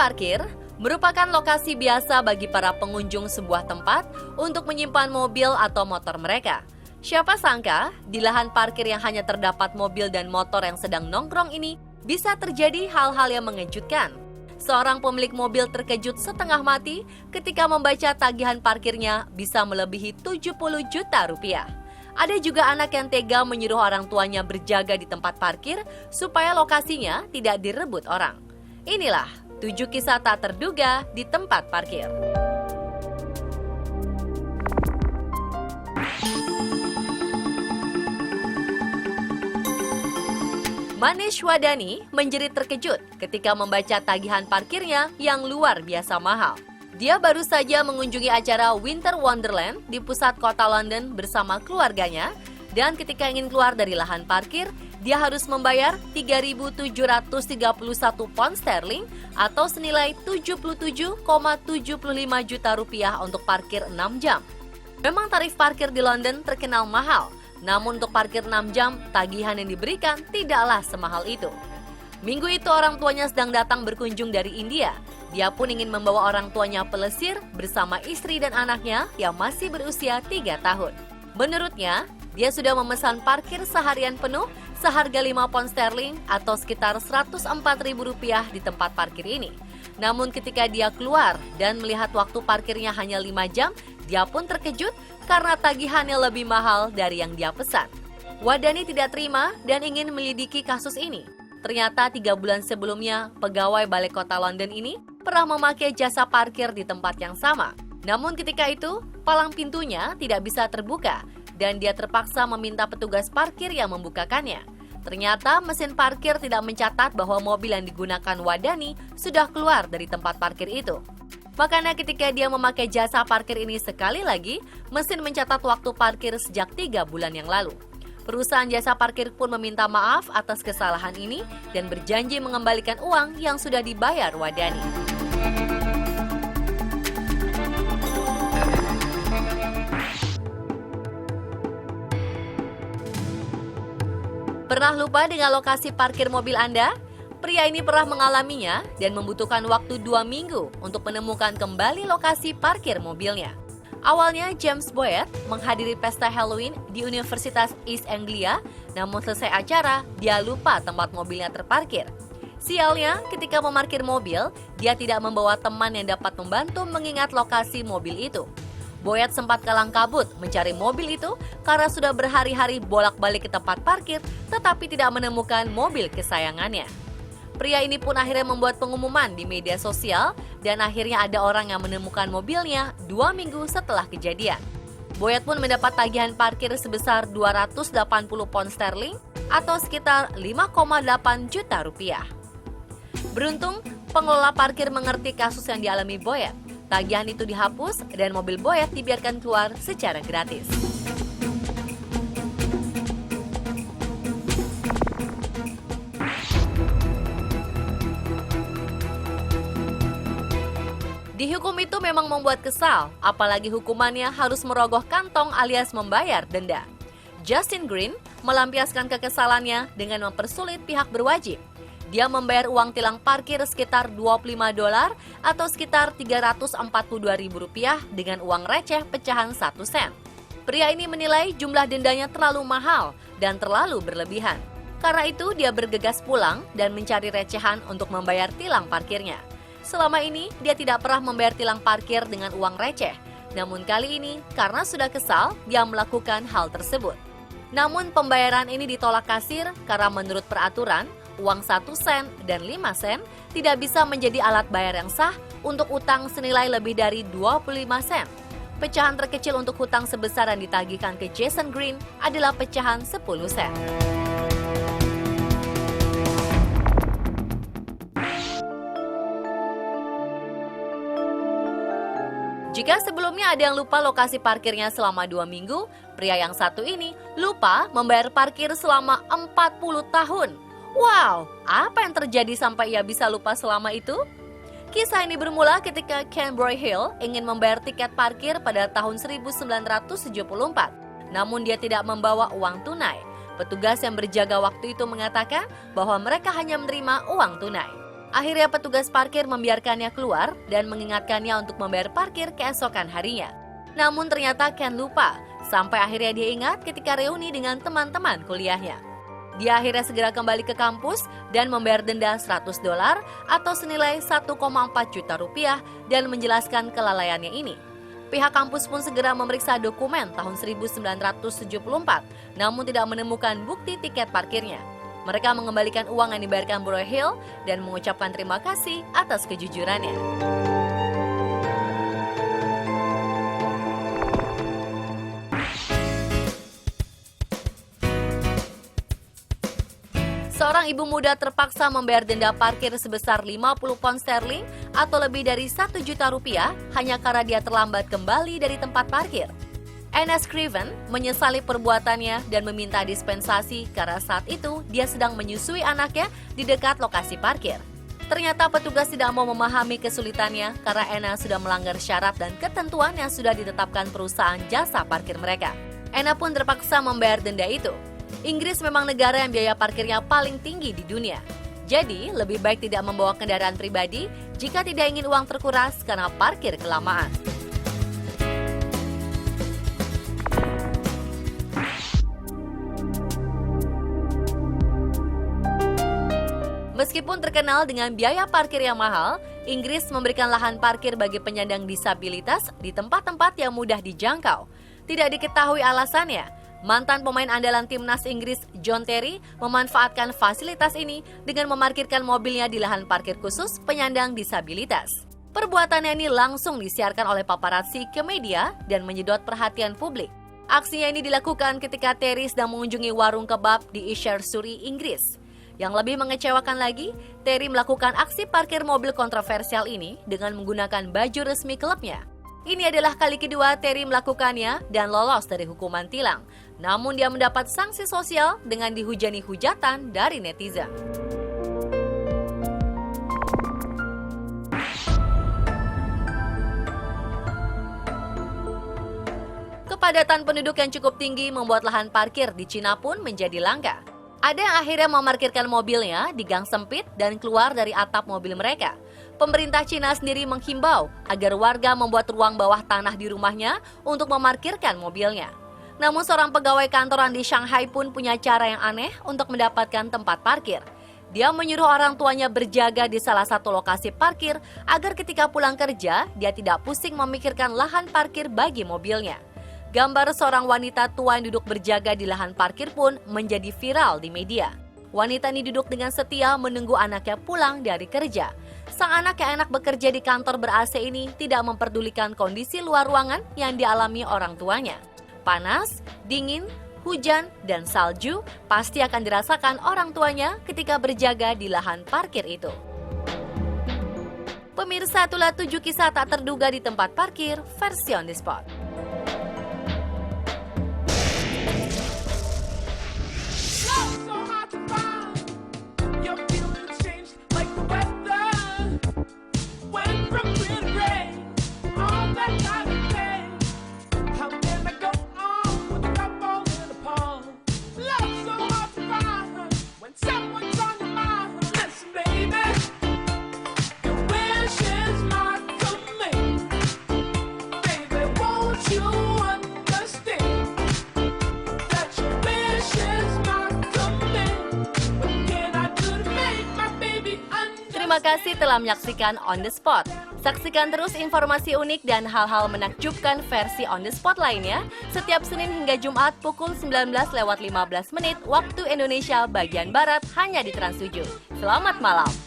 parkir merupakan lokasi biasa bagi para pengunjung sebuah tempat untuk menyimpan mobil atau motor mereka. Siapa sangka, di lahan parkir yang hanya terdapat mobil dan motor yang sedang nongkrong ini, bisa terjadi hal-hal yang mengejutkan. Seorang pemilik mobil terkejut setengah mati ketika membaca tagihan parkirnya bisa melebihi 70 juta rupiah. Ada juga anak yang tega menyuruh orang tuanya berjaga di tempat parkir supaya lokasinya tidak direbut orang. Inilah 7 kisah tak terduga di tempat parkir. Manish Wadani menjerit terkejut ketika membaca tagihan parkirnya yang luar biasa mahal. Dia baru saja mengunjungi acara Winter Wonderland di pusat kota London bersama keluarganya, dan ketika ingin keluar dari lahan parkir, dia harus membayar 3.731 pound sterling atau senilai 77,75 juta rupiah untuk parkir 6 jam. Memang tarif parkir di London terkenal mahal, namun untuk parkir 6 jam, tagihan yang diberikan tidaklah semahal itu. Minggu itu orang tuanya sedang datang berkunjung dari India. Dia pun ingin membawa orang tuanya pelesir bersama istri dan anaknya yang masih berusia 3 tahun. Menurutnya, dia sudah memesan parkir seharian penuh seharga 5 pound sterling atau sekitar Rp104.000 di tempat parkir ini. Namun ketika dia keluar dan melihat waktu parkirnya hanya 5 jam, dia pun terkejut karena tagihannya lebih mahal dari yang dia pesan. Wadani tidak terima dan ingin melidiki kasus ini. Ternyata 3 bulan sebelumnya, pegawai Balai Kota London ini pernah memakai jasa parkir di tempat yang sama. Namun ketika itu, palang pintunya tidak bisa terbuka dan dia terpaksa meminta petugas parkir yang membukakannya. Ternyata mesin parkir tidak mencatat bahwa mobil yang digunakan Wadani sudah keluar dari tempat parkir itu. Makanya ketika dia memakai jasa parkir ini sekali lagi, mesin mencatat waktu parkir sejak 3 bulan yang lalu. Perusahaan jasa parkir pun meminta maaf atas kesalahan ini dan berjanji mengembalikan uang yang sudah dibayar Wadani. Pernah lupa dengan lokasi parkir mobil Anda? Pria ini pernah mengalaminya dan membutuhkan waktu 2 minggu untuk menemukan kembali lokasi parkir mobilnya. Awalnya James Boyd menghadiri pesta Halloween di Universitas East Anglia, namun selesai acara, dia lupa tempat mobilnya terparkir. Sialnya, ketika memarkir mobil, dia tidak membawa teman yang dapat membantu mengingat lokasi mobil itu. Boyd sempat kalang kabut mencari mobil itu karena sudah berhari-hari bolak-balik ke tempat parkir tetapi tidak menemukan mobil kesayangannya. Pria ini pun akhirnya membuat pengumuman di media sosial dan akhirnya ada orang yang menemukan mobilnya 2 minggu setelah kejadian. Boyd pun mendapat tagihan parkir sebesar 280 pound sterling atau sekitar 5,8 juta rupiah. Beruntung, pengelola parkir mengerti kasus yang dialami Boyd. Tagihan itu dihapus dan mobil Boyd dibiarkan keluar secara gratis. Dihukum itu memang membuat kesal, apalagi hukumannya harus merogoh kantong alias membayar denda. Justin Green melampiaskan kekesalannya dengan mempersulit pihak berwajib. Dia membayar uang tilang parkir sekitar $25 atau sekitar Rp342.000 dengan uang receh pecahan 1 sen. Pria ini menilai jumlah dendanya terlalu mahal dan terlalu berlebihan. Karena itu dia bergegas pulang dan mencari recehan untuk membayar tilang parkirnya. Selama ini dia tidak pernah membayar tilang parkir dengan uang receh. Namun kali ini karena sudah kesal dia melakukan hal tersebut. Namun pembayaran ini ditolak kasir karena menurut peraturan uang 1 sen dan 5 sen tidak bisa menjadi alat bayar yang sah untuk utang senilai lebih dari 25 sen. Pecahan terkecil untuk hutang sebesar yang ditagihkan ke Jason Green adalah pecahan 10 sen. Jika sebelumnya ada yang lupa lokasi parkirnya selama 2 minggu, pria yang satu ini lupa membayar parkir selama 40 tahun. Wow, apa yang terjadi sampai ia bisa lupa selama itu? Kisah ini bermula ketika Ken Broyhill ingin membayar tiket parkir pada tahun 1974. Namun dia tidak membawa uang tunai. Petugas yang berjaga waktu itu mengatakan bahwa mereka hanya menerima uang tunai. Akhirnya petugas parkir membiarkannya keluar dan mengingatkannya untuk membayar parkir keesokan harinya. Namun ternyata Ken lupa, sampai akhirnya dia ingat ketika reuni dengan teman-teman kuliahnya. Dia akhirnya segera kembali ke kampus dan membayar denda $100 atau senilai 1,4 juta rupiah dan menjelaskan kelalaiannya ini. Pihak kampus pun segera memeriksa dokumen tahun 1974, namun tidak menemukan bukti tiket parkirnya. Mereka mengembalikan uang yang dibayarkan Bro Hill dan mengucapkan terima kasih atas kejujurannya. Seorang ibu muda terpaksa membayar denda parkir sebesar 50 pound sterling atau lebih dari 1 juta rupiah hanya karena dia terlambat kembali dari tempat parkir. Anna Scriven menyesali perbuatannya dan meminta dispensasi karena saat itu dia sedang menyusui anaknya di dekat lokasi parkir. Ternyata petugas tidak mau memahami kesulitannya karena Anna sudah melanggar syarat dan ketentuan yang sudah ditetapkan perusahaan jasa parkir mereka. Anna pun terpaksa membayar denda itu. Inggris memang negara yang biaya parkirnya paling tinggi di dunia. Jadi, lebih baik tidak membawa kendaraan pribadi jika tidak ingin uang terkuras karena parkir kelamaan. Meskipun terkenal dengan biaya parkir yang mahal, Inggris memberikan lahan parkir bagi penyandang disabilitas di tempat-tempat yang mudah dijangkau. Tidak diketahui alasannya. Mantan pemain andalan timnas Inggris John Terry memanfaatkan fasilitas ini dengan memarkirkan mobilnya di lahan parkir khusus penyandang disabilitas. Perbuatannya ini langsung disiarkan oleh paparazzi ke media dan menyedot perhatian publik. Aksinya ini dilakukan ketika Terry sedang mengunjungi warung kebab di Ayrshire, Surrey, Inggris. Yang lebih mengecewakan lagi, Terry melakukan aksi parkir mobil kontroversial ini dengan menggunakan baju resmi klubnya. Ini adalah kali kedua Terry melakukannya dan lolos dari hukuman tilang. Namun dia mendapat sanksi sosial dengan dihujani hujatan dari netizen. Kepadatan penduduk yang cukup tinggi membuat lahan parkir di Cina pun menjadi langka. Ada yang akhirnya memarkirkan mobilnya di gang sempit dan keluar dari atap mobil mereka. Pemerintah Cina sendiri menghimbau agar warga membuat ruang bawah tanah di rumahnya untuk memarkirkan mobilnya. Namun seorang pegawai kantoran di Shanghai pun punya cara yang aneh untuk mendapatkan tempat parkir. Dia menyuruh orang tuanya berjaga di salah satu lokasi parkir agar ketika pulang kerja, dia tidak pusing memikirkan lahan parkir bagi mobilnya. Gambar seorang wanita tua yang duduk berjaga di lahan parkir pun menjadi viral di media. Wanita ini duduk dengan setia menunggu anaknya pulang dari kerja. Sang anak yang enak bekerja di kantor ber-AC ini tidak memperdulikan kondisi luar ruangan yang dialami orang tuanya. Panas, dingin, hujan, dan salju pasti akan dirasakan orang tuanya ketika berjaga di lahan parkir itu. Pemirsa, itulah 7 kisah tak terduga di tempat parkir versi On The Spot. Terima kasih telah menyaksikan On The Spot. Saksikan terus informasi unik dan hal-hal menakjubkan versi On The Spot lainnya setiap Senin hingga Jumat pukul 19:15 waktu Indonesia bagian Barat hanya di Trans 7. Selamat malam.